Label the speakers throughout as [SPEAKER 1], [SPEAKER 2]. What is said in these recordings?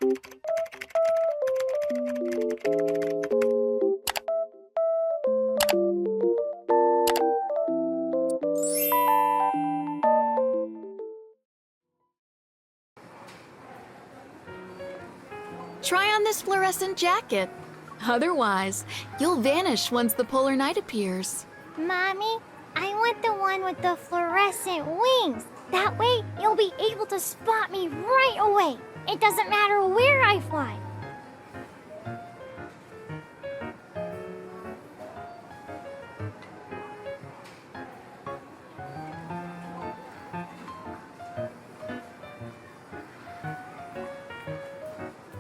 [SPEAKER 1] Try on this fluorescent jacket. Otherwise, you'll vanish once the polar night appears.
[SPEAKER 2] Mommy, I want the one with the fluorescent wings. That way, you'll be able to spot me right away. It doesn't matter where I fly.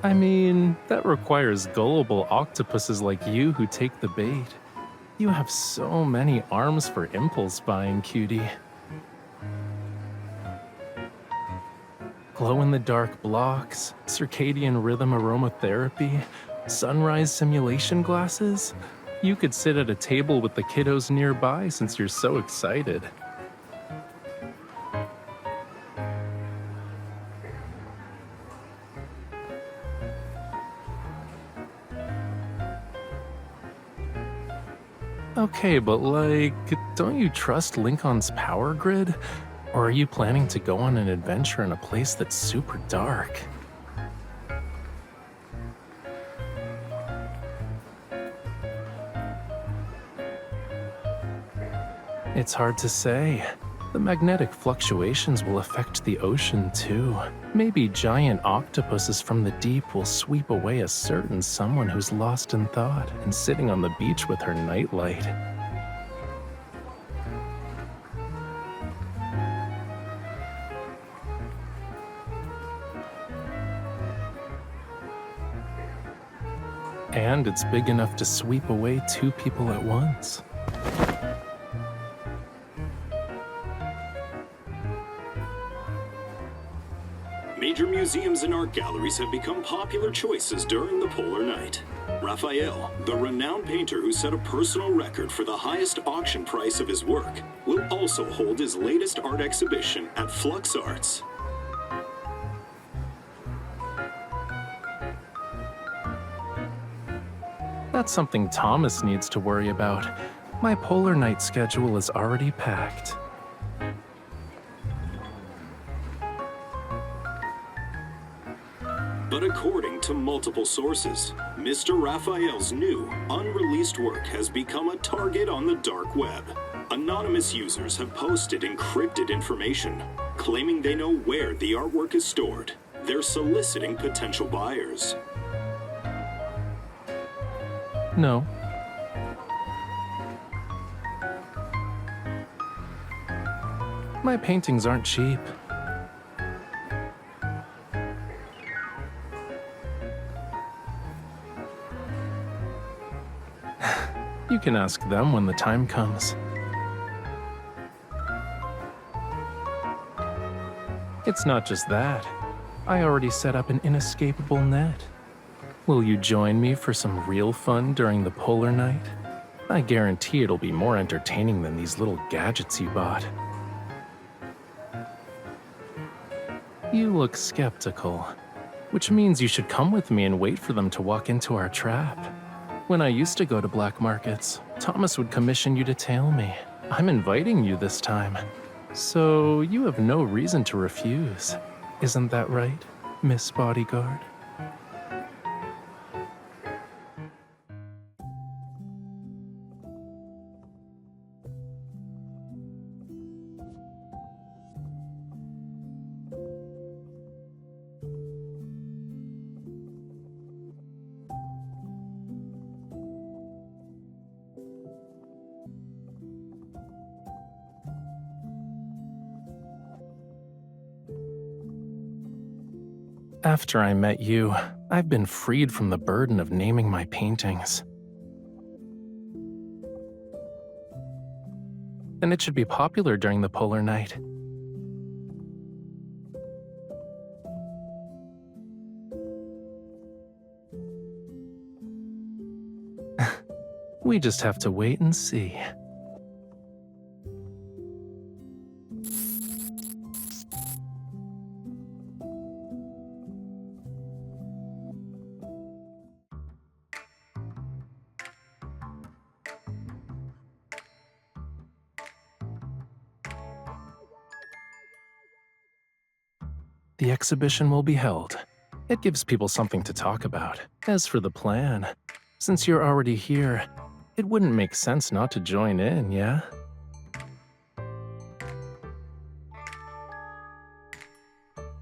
[SPEAKER 3] I mean, that requires gullible octopuses like you who take the bait. You have so many arms for impulse buying, cutie. Glow-in-the-dark blocks, circadian rhythm aromatherapy, sunrise simulation glasses. You could sit at a table with the kiddos nearby since you're so excited. Okay, but don't you trust Lincoln's power grid? Or are you planning to go on an adventure in a place that's super dark? It's hard to say. The magnetic fluctuations will affect the ocean too. Maybe giant octopuses from the deep will sweep away a certain someone who's lost in thought and sitting on the beach with her nightlight. And it's big enough to sweep away two people at once.
[SPEAKER 4] Major museums and art galleries have become popular choices during the polar night. Rafayel, the renowned painter who set a personal record for the highest auction price of his work, will also hold his latest art exhibition at Flux Arts.
[SPEAKER 3] That's something Thomas needs to worry about. My polar night schedule is already packed.
[SPEAKER 4] But according to multiple sources, Mr. Raphael's new, unreleased work has become a target on the dark web. Anonymous users have posted encrypted information, claiming they know where the artwork is stored. They're soliciting potential buyers.
[SPEAKER 3] No. My paintings aren't cheap. You can ask them when the time comes. It's not just that. I already set up an inescapable net. Will you join me for some real fun during the polar night? I guarantee it'll be more entertaining than these little gadgets you bought. You look skeptical, which means you should come with me and wait for them to walk into our trap. When I used to go to black markets, Thomas would commission you to tail me. I'm inviting you this time. So you have no reason to refuse. Isn't that right, Miss Bodyguard? After I met you, I've been freed from the burden of naming my paintings. And it should be popular during the polar night. We just have to wait and see. the exhibition will be held. It gives people something to talk about. As for the plan, since you're already here, it wouldn't make sense not to join in, yeah?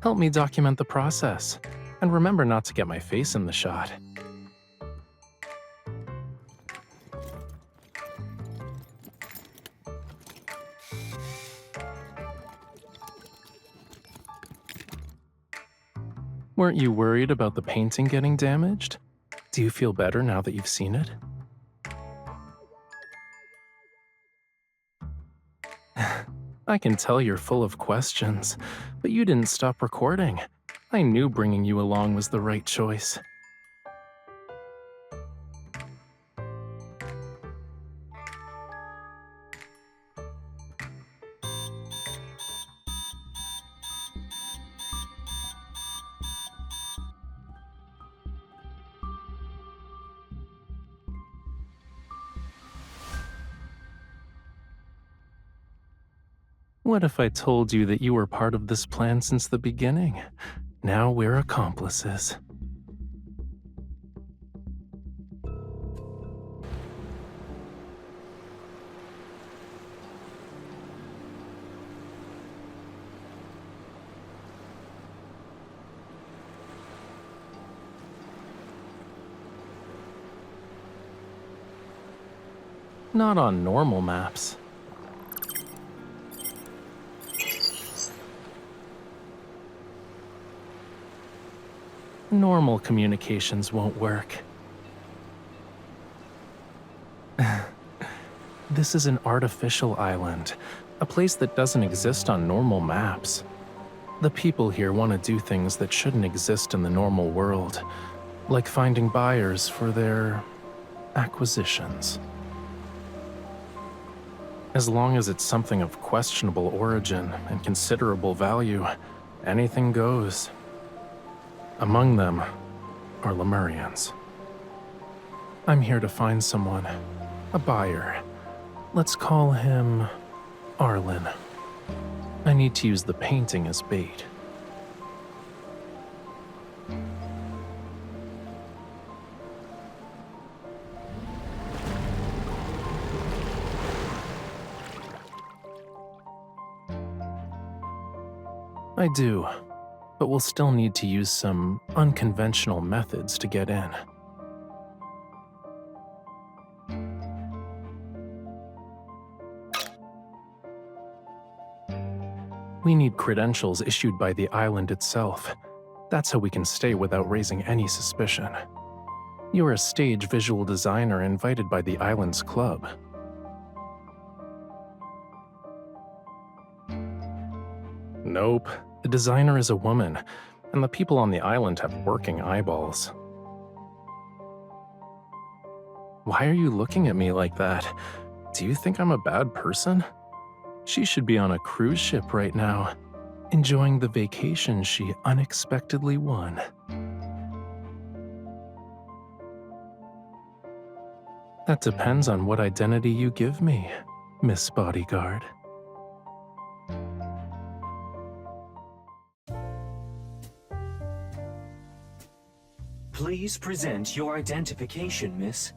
[SPEAKER 3] Help me document the process, and remember not to get my face in the shot. Weren't you worried about the painting getting damaged? Do you feel better now that you've seen it? I can tell you're full of questions, but you didn't stop recording. I knew bringing you along was the right choice. What if I told you that you were part of this plan since the beginning? Now we're accomplices. Not on normal maps. Normal communications won't work. This is an artificial island, a place that doesn't exist on normal maps. The people here want to do things that shouldn't exist in the normal world, like finding buyers for their acquisitions. As long as it's something of questionable origin and considerable value, anything goes. Among them are Lemurians. I'm here to find someone, a buyer. Let's call him Arlen. I need to use the painting as bait. I do, but we'll still need to use some unconventional methods to get in. We need credentials issued by the island itself. That's how we can stay without raising any suspicion. You're a stage visual designer invited by the island's club. Nope. The designer is a woman, and the people on the island have working eyeballs. Why are you looking at me like that? Do you think I'm a bad person? She should be on a cruise ship right now, enjoying the vacation she unexpectedly won. That depends on what identity you give me, Miss Bodyguard.
[SPEAKER 5] Please present your identification, miss.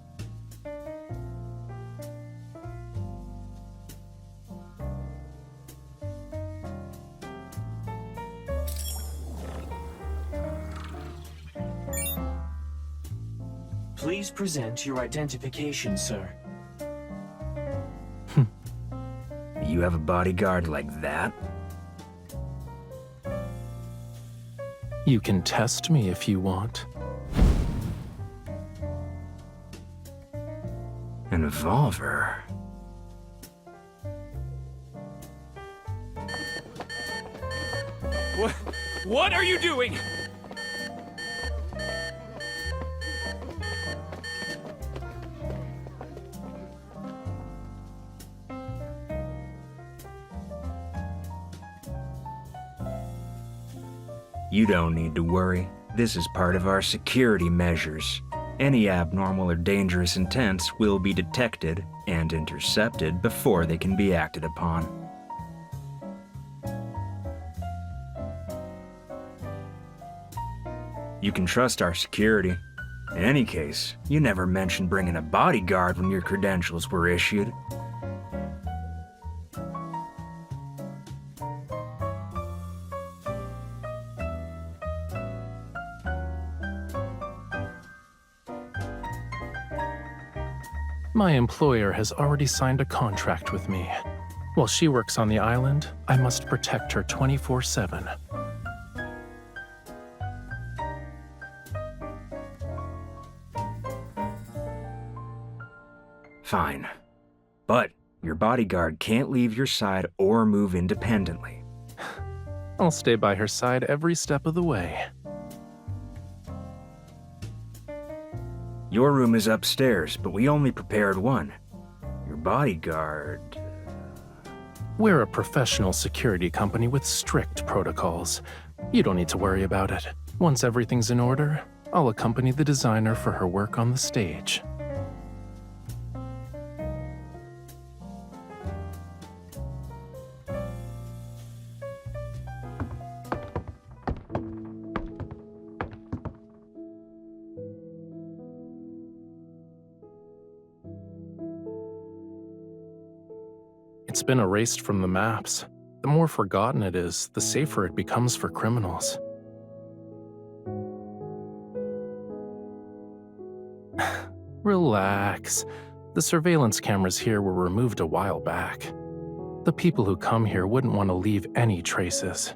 [SPEAKER 5] Please present your identification, sir.
[SPEAKER 6] You have a bodyguard like that?
[SPEAKER 3] You can test me if you want.
[SPEAKER 6] An revolver?
[SPEAKER 7] What are you doing?
[SPEAKER 6] You don't need to worry. This is part of our security measures. Any abnormal or dangerous intents will be detected and intercepted before they can be acted upon. You can trust our security. In any case, you never mentioned bringing a bodyguard when your credentials were issued.
[SPEAKER 3] My employer has already signed a contract with me. While she works on the island, I must protect her 24/7.
[SPEAKER 6] Fine. But your bodyguard can't leave your side or move independently.
[SPEAKER 3] I'll stay by her side every step of the way.
[SPEAKER 6] Your room is upstairs, but we only prepared one. Your bodyguard...
[SPEAKER 3] We're a professional security company with strict protocols. You don't need to worry about it. Once everything's in order, I'll accompany the designer for her work on the stage. It's been erased from the maps. The more forgotten it is, the safer it becomes for criminals. Relax. The surveillance cameras here were removed a while back. The people who come here wouldn't want to leave any traces.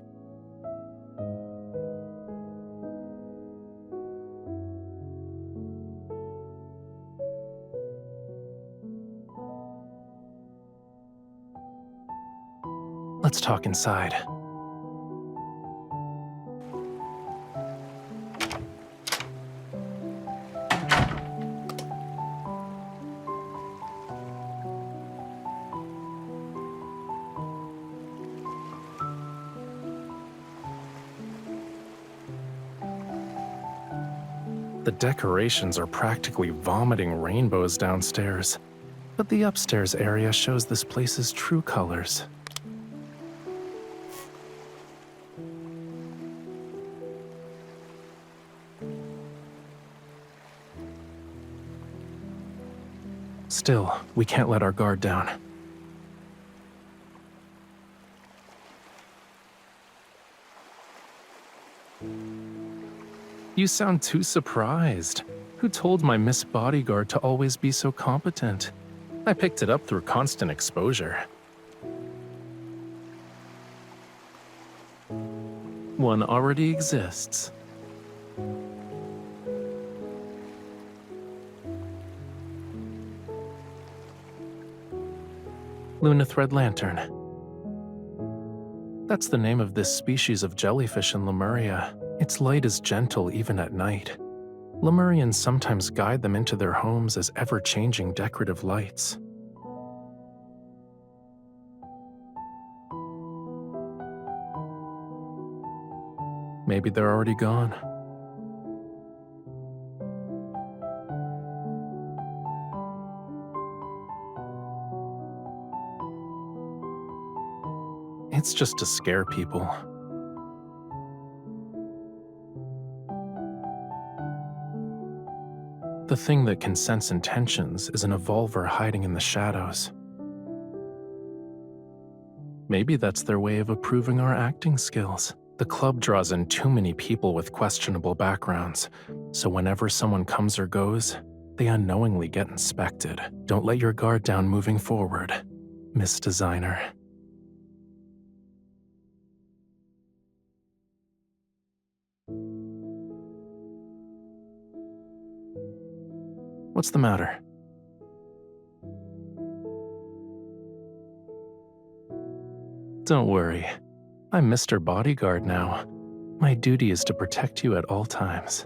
[SPEAKER 3] Let's talk inside. The decorations are practically vomiting rainbows downstairs, but the upstairs area shows this place's true colors. Still, we can't let our guard down. You sound too surprised. Who told my Miss Bodyguard to always be so competent? I picked it up through constant exposure. One already exists. Lunithread lantern. That's the name of this species of jellyfish in Lemuria. Its light is gentle even at night. Lemurians sometimes guide them into their homes as ever-changing decorative lights. Maybe they're already gone. It's just to scare people. The thing that can sense intentions is an evolver hiding in the shadows. Maybe that's their way of approving our acting skills. The club draws in too many people with questionable backgrounds, so whenever someone comes or goes, they unknowingly get inspected. Don't let your guard down moving forward, Miss Designer. What's the matter? Don't worry. I'm Mr. Bodyguard now. My duty is to protect you at all times.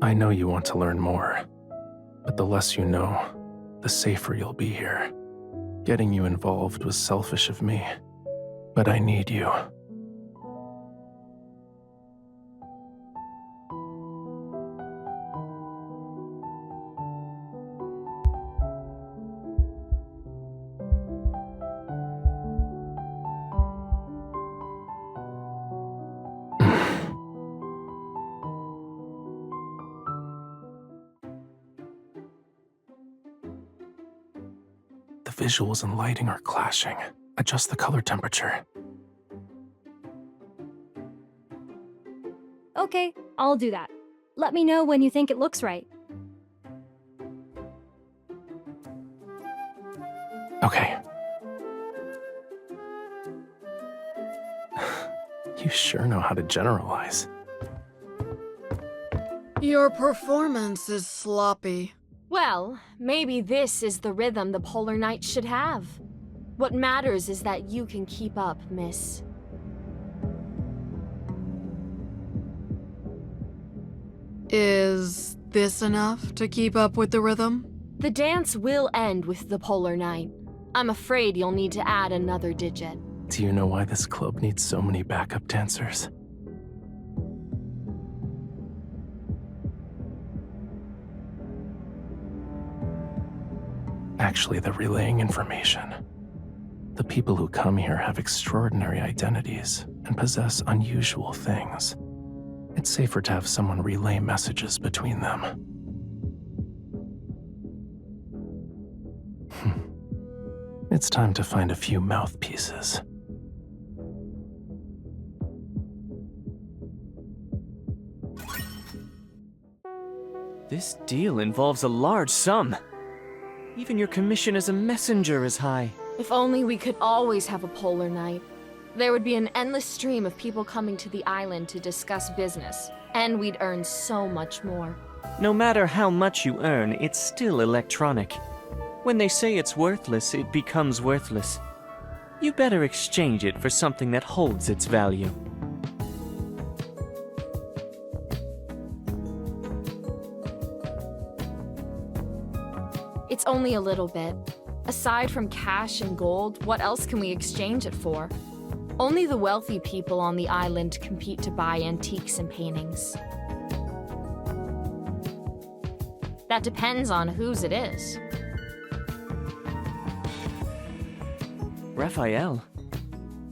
[SPEAKER 3] I know you want to learn more, but the less you know, the safer you'll be here. Getting you involved was selfish of me, but I need you. visuals and lighting are clashing. Adjust the color temperature.
[SPEAKER 8] Okay, I'll do that. Let me know when you think it looks right.
[SPEAKER 3] Okay. You sure know how to generalize.
[SPEAKER 1] Your performance is sloppy.
[SPEAKER 9] Well, maybe this is the rhythm the Polar Knight should have. What matters is that you can keep up, miss.
[SPEAKER 1] Is this enough to keep up with the rhythm?
[SPEAKER 9] The dance will end with the Polar Knight. I'm afraid you'll need to add another digit.
[SPEAKER 3] Do you know why this club needs so many backup dancers? Actually, they're relaying information. The people who come here have extraordinary identities and possess unusual things. It's safer to have someone relay messages between them. It's time to find a few mouthpieces.
[SPEAKER 10] This deal involves a large sum. Even your commission as a messenger is high.
[SPEAKER 9] If only we could always have a Polar Knight. There would be an endless stream of people coming to the island to discuss business, and we'd earn so much more.
[SPEAKER 10] No matter how much you earn, it's still electronic. When they say it's worthless, it becomes worthless. You better exchange it for something that holds its value.
[SPEAKER 9] It's only a little bit. Aside from cash and gold, what else can we exchange it for? Only the wealthy people on the island compete to buy antiques and paintings. That depends on whose it is.
[SPEAKER 10] Raphael.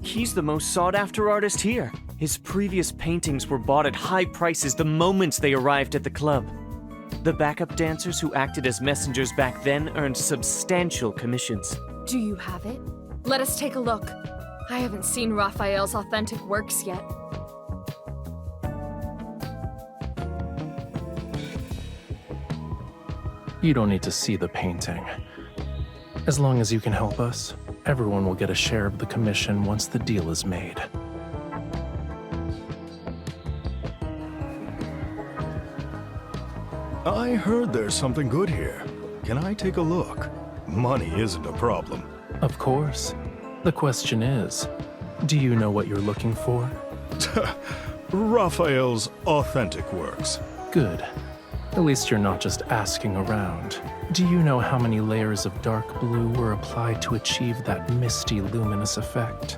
[SPEAKER 10] He's the most sought-after artist here. His previous paintings were bought at high prices the moment they arrived at the club. The backup dancers who acted as messengers back then earned substantial commissions.
[SPEAKER 9] Do you have it? Let us take a look. I haven't seen Raphael's authentic works yet.
[SPEAKER 3] You don't need to see the painting. As long as you can help us, everyone will get a share of the commission once the deal is made.
[SPEAKER 11] I heard there's something good here. Can I take a look? Money isn't a problem.
[SPEAKER 3] Of course. The question is, do you know what you're looking for?
[SPEAKER 11] Raphael's authentic works.
[SPEAKER 3] Good. At least you're not just asking around. Do you know how many layers of dark blue were applied to achieve that misty, luminous effect?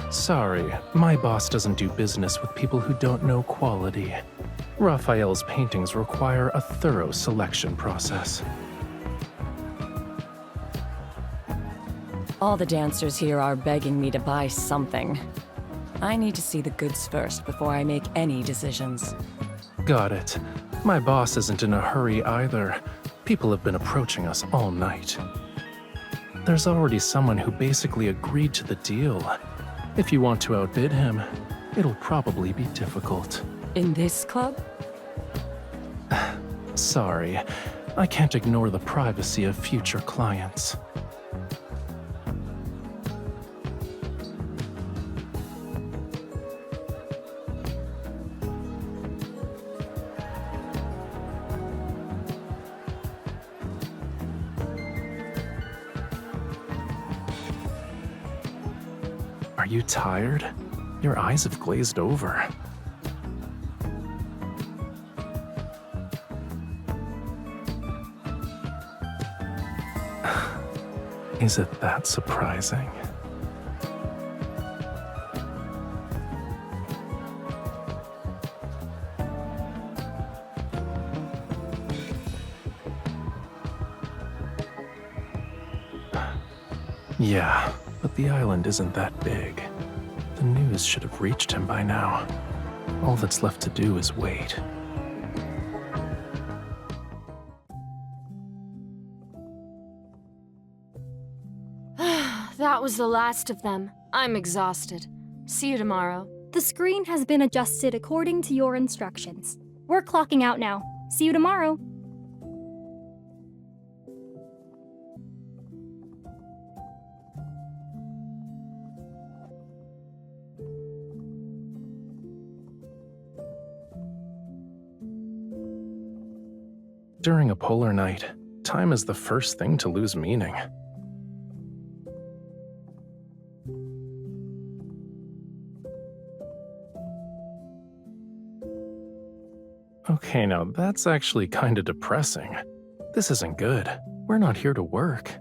[SPEAKER 3] Sorry, my boss doesn't do business with people who don't know quality. Raphael's paintings require a thorough selection process.
[SPEAKER 12] All the dancers here are begging me to buy something. I need to see the goods first before I make any decisions.
[SPEAKER 3] Got it. My boss isn't in a hurry either. People have been approaching us all night. There's already someone who basically agreed to the deal. If you want to outbid him, it'll probably be difficult.
[SPEAKER 12] In this club?
[SPEAKER 3] Sorry, I can't ignore the privacy of future clients. Are you tired? Your eyes have glazed over. Is it that surprising? Yeah, but the island isn't that big. The news should have reached him by now. All that's left to do is wait.
[SPEAKER 9] That was the last of them. I'm exhausted. See you tomorrow.
[SPEAKER 8] The screen has been adjusted according to your instructions. We're clocking out now. See you tomorrow.
[SPEAKER 3] During a polar night, time is the first thing to lose meaning. Okay, now that's actually kinda depressing. This isn't good. We're not here to work.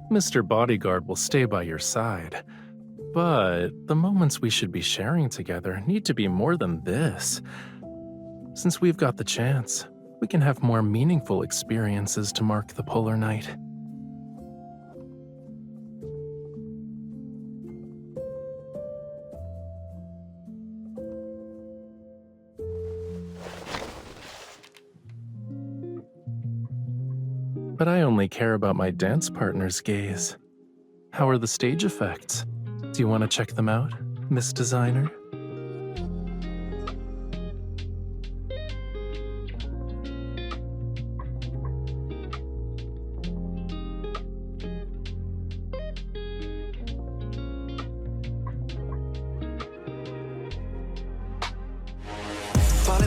[SPEAKER 3] Mr. Bodyguard will stay by your side, but the moments we should be sharing together need to be more than this. Since we've got the chance, we can have more meaningful experiences to mark the polar night. But I only care about my dance partner's gaze. How are the stage effects? Do you want to check them out, Miss Designer?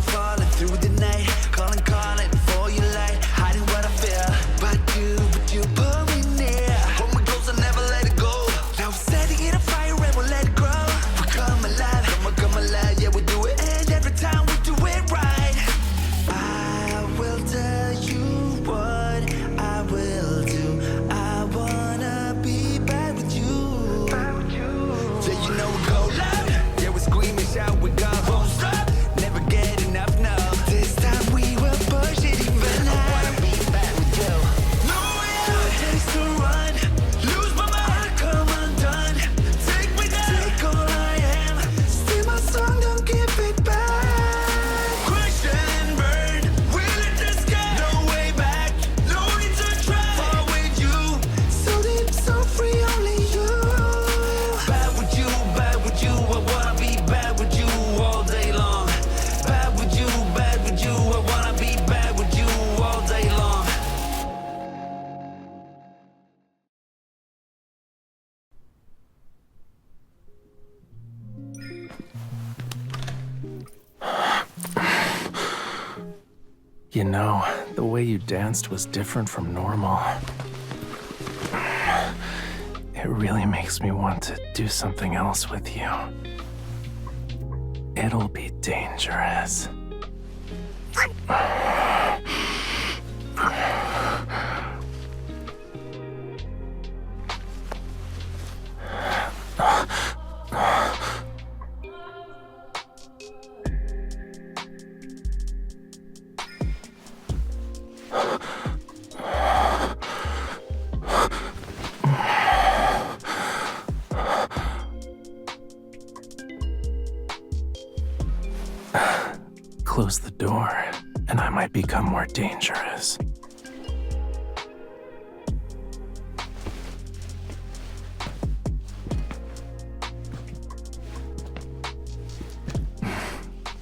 [SPEAKER 13] Falling through the night, calling for your light, hiding what I feel. But you pull me near. Hold me close and never let it go. Now we're setting it on fire and we'll let it grow. We come alive, yeah we do it, and every time we do it right. I will tell you what I will do. I wanna be bad with you. Yeah, you know we go loud, yeah we scream and shout, we go won't stop. Never get enough now. This time we will push it even higher. I wanna be back with you. No way out. Days to run. Lose my mind. Come undone. Take me down. Take all I am. Steal my song, don't give it back. Crash and burn. We lit the sky. No way back. No need to try. Fall with you. So deep, so free, only you. Bad with you, bad with you. I wanna be bad with you all day long. Bad with you, I wanna be bad with you all day long.
[SPEAKER 3] You know, the way you danced was different from normal. It really makes me want to do something else with you. It'll be dangerous. Close the door, and I might become more dangerous.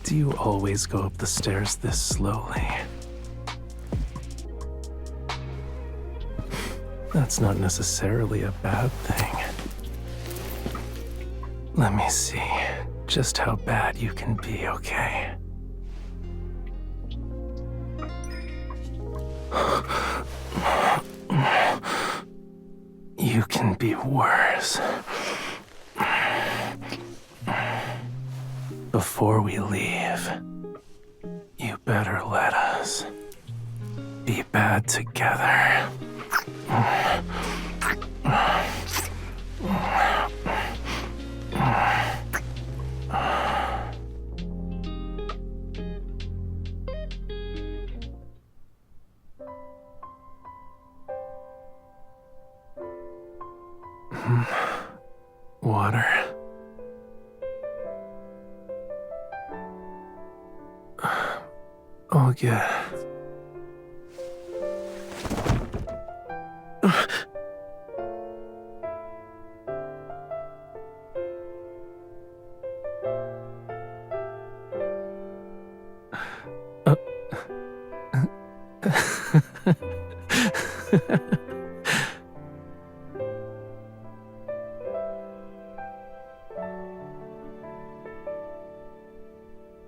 [SPEAKER 3] Do you always go up the stairs this slowly? That's not necessarily a bad thing. Let me see just how bad you can be, okay? You can be worse. Before we leave, you better let us be bad together. Water. I'll get...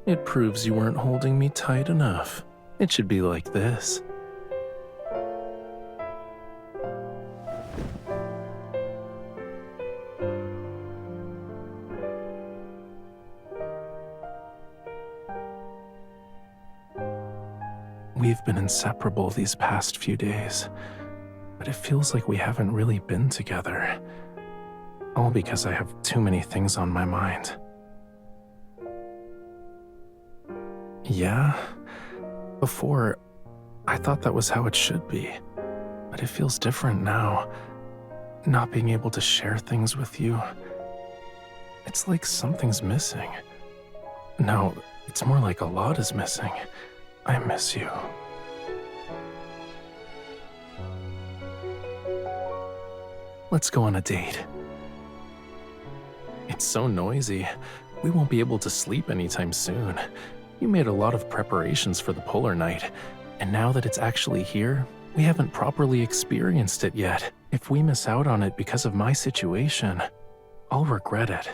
[SPEAKER 3] It proves you weren't holding me tight enough. It should be like this. We've been inseparable these past few days, but it feels like we haven't really been together. All because I have too many things on my mind. Yeah, before, I thought that was how it should be, but it feels different now. Not being able to share things with you. It's like something's missing. No, it's more like a lot is missing. I miss you. Let's go on a date. It's so noisy. We won't be able to sleep anytime soon. You made a lot of preparations for the polar night, and now that it's actually here, we haven't properly experienced it yet. If we miss out on it because of my situation, I'll regret it.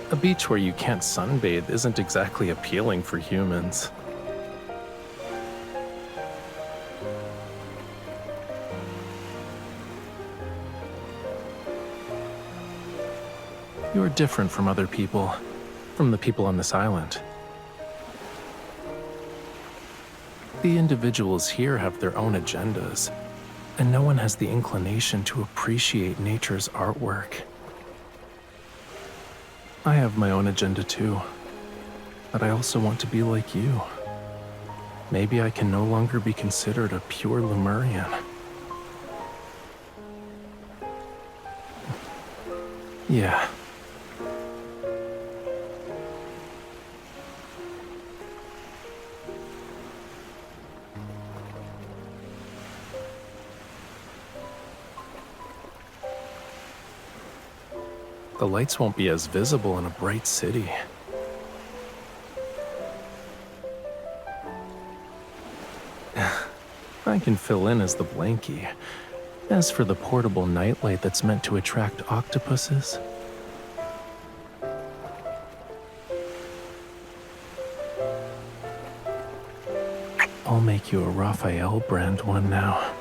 [SPEAKER 3] A beach where you can't sunbathe isn't exactly appealing for humans. You're different from other people, from the people on this island. The individuals here have their own agendas, and no one has the inclination to appreciate nature's artwork. I have my own agenda too, but I also want to be like you. Maybe I can no longer be considered a pure Lemurian. Yeah. The lights won't be as visible in a bright city. I can fill in as the blankie. As for the portable nightlight that's meant to attract octopuses, I'll make you a Rafayel brand one now.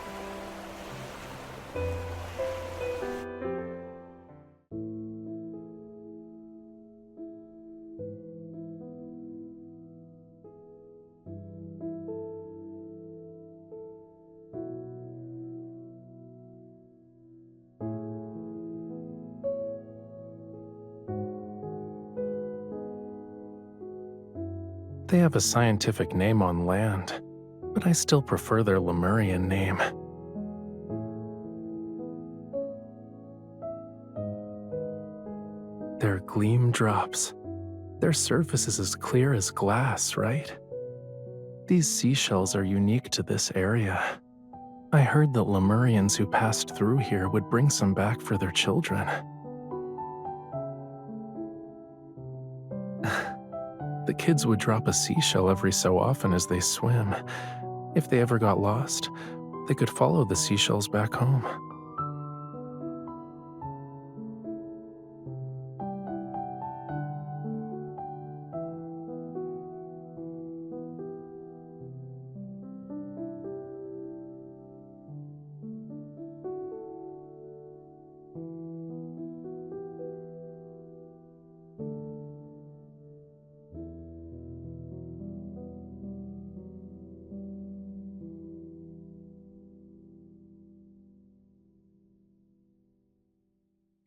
[SPEAKER 3] They have a scientific name on land, but I still prefer their Lemurian name. They're gleam drops. Their surface is as clear as glass, right? These seashells are unique to this area. I heard that Lemurians who passed through here would bring some back for their children. The kids would drop a seashell every so often as they swim. If they ever got lost, they could follow the seashells back home.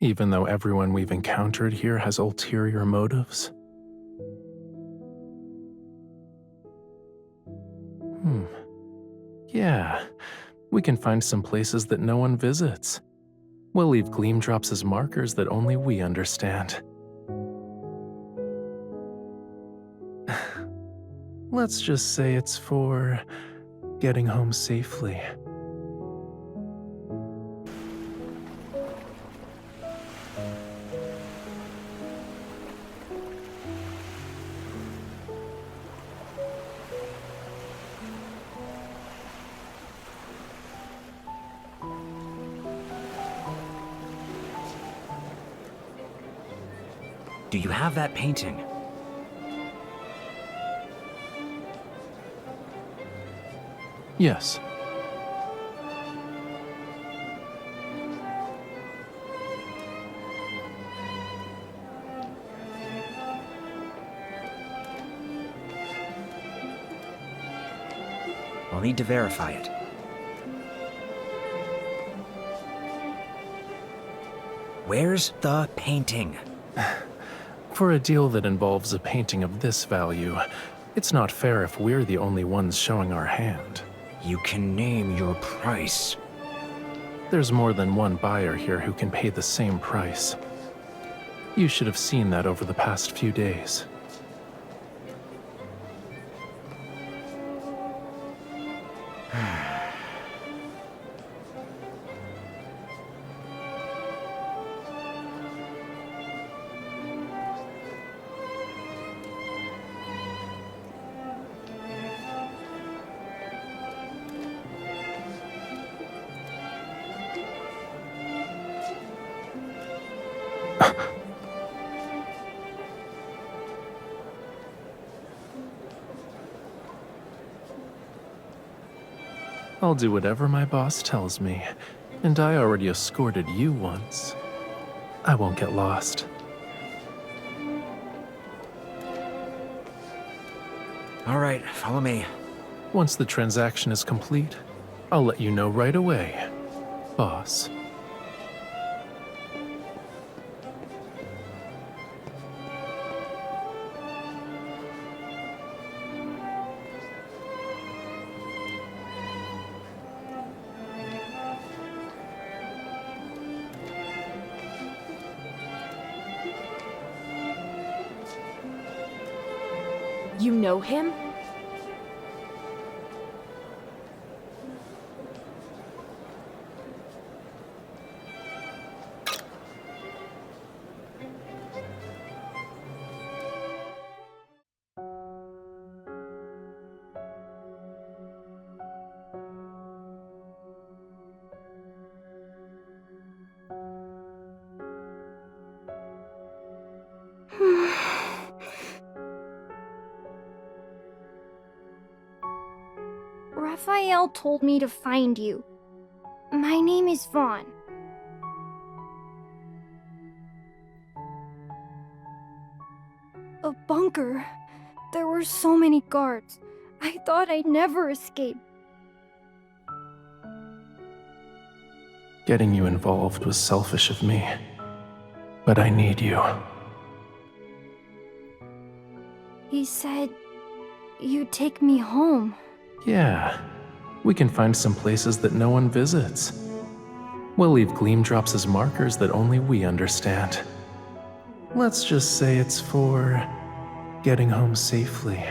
[SPEAKER 3] even though everyone we've encountered here has ulterior motives? Yeah, we can find some places that no one visits. We'll leave gleam drops as markers that only we understand. Let's just say it's for getting home safely.
[SPEAKER 6] Do you have that painting?
[SPEAKER 3] Yes.
[SPEAKER 6] I'll need to verify it. Where's the painting?
[SPEAKER 3] For a deal that involves a painting of this value, it's not fair if we're the only ones showing our hand.
[SPEAKER 6] You can name your price.
[SPEAKER 3] There's more than one buyer here who can pay the same price. You should have seen that over the past few days. I'll do whatever my boss tells me, and I already escorted you once. I won't get lost.
[SPEAKER 6] All right, follow me.
[SPEAKER 3] Once the transaction is complete, I'll let you know right away, boss.
[SPEAKER 9] You know him?
[SPEAKER 2] Rafayel told me to find you. My name is Vaughn. A bunker. There were so many guards. I thought I'd never escape.
[SPEAKER 3] Getting you involved was selfish of me, but I need you.
[SPEAKER 2] He said you'd take me home.
[SPEAKER 3] Yeah, we can find some places that no one visits. We'll leave gleam drops as markers that only we understand. Let's just say it's for getting home safely.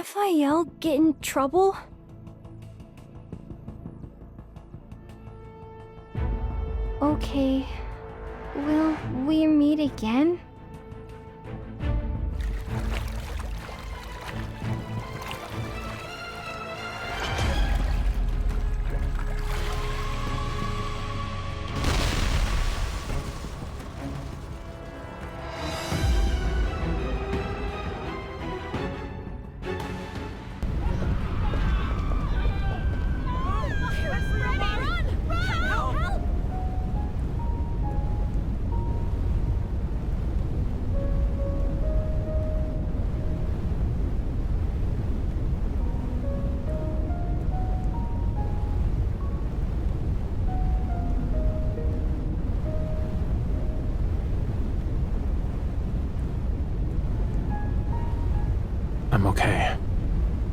[SPEAKER 8] Raphael get in trouble? Okay. Will we meet again?
[SPEAKER 3] I'm okay.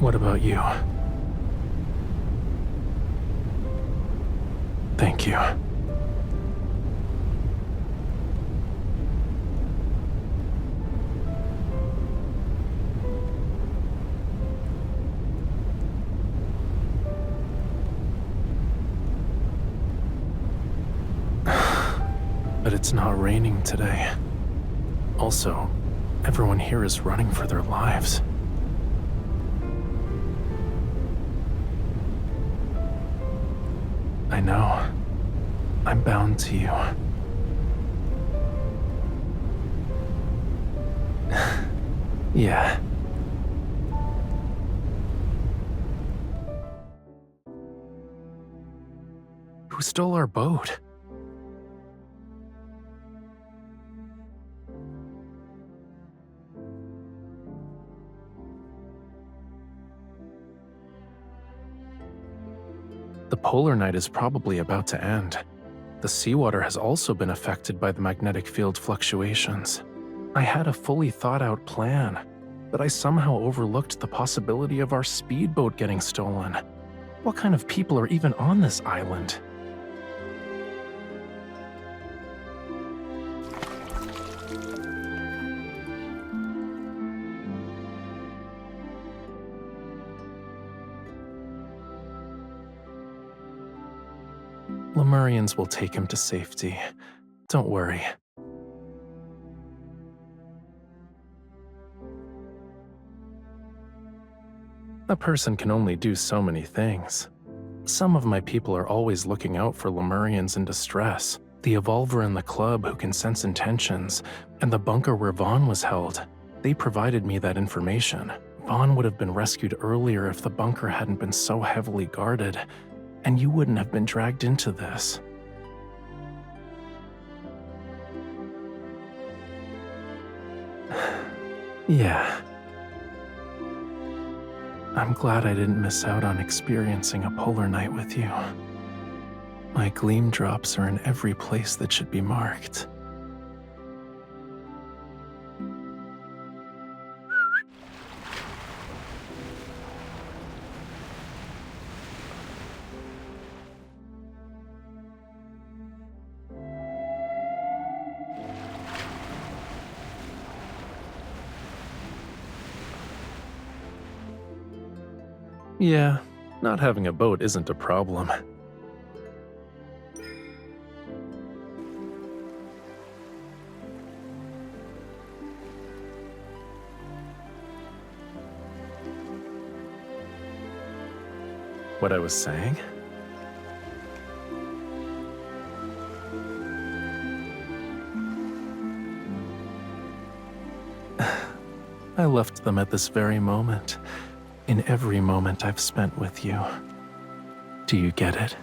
[SPEAKER 3] What about you? Thank you. But it's not raining today. Also, everyone here is running for their lives. I know. I'm bound to you. Yeah. Who stole our boat? The polar night is probably about to end. The seawater has also been affected by the magnetic field fluctuations. I had a fully thought out plan, but I somehow overlooked the possibility of our speedboat getting stolen. What kind of people are even on this island? Lemurians will take him to safety. Don't worry. A person can only do so many things. Some of my people are always looking out for Lemurians in distress. The Evolver in the club who can sense intentions, and the bunker where Vaughn was held. They provided me that information. Vaughn would have been rescued earlier if the bunker hadn't been so heavily guarded. And you wouldn't have been dragged into this. Yeah. I'm glad I didn't miss out on experiencing a polar night with you. My gleam drops are in every place that should be marked. Yeah, not having a boat isn't a problem. What I was saying? I left them at this very moment. In every moment I've spent with you. Do you get it?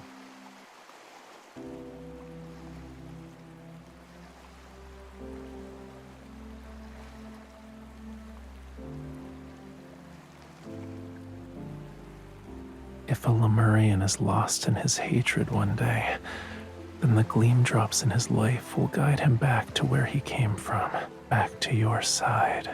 [SPEAKER 3] If a Lemurian is lost in his hatred one day, then the gleam drops in his life will guide him back to where he came from, back to your side.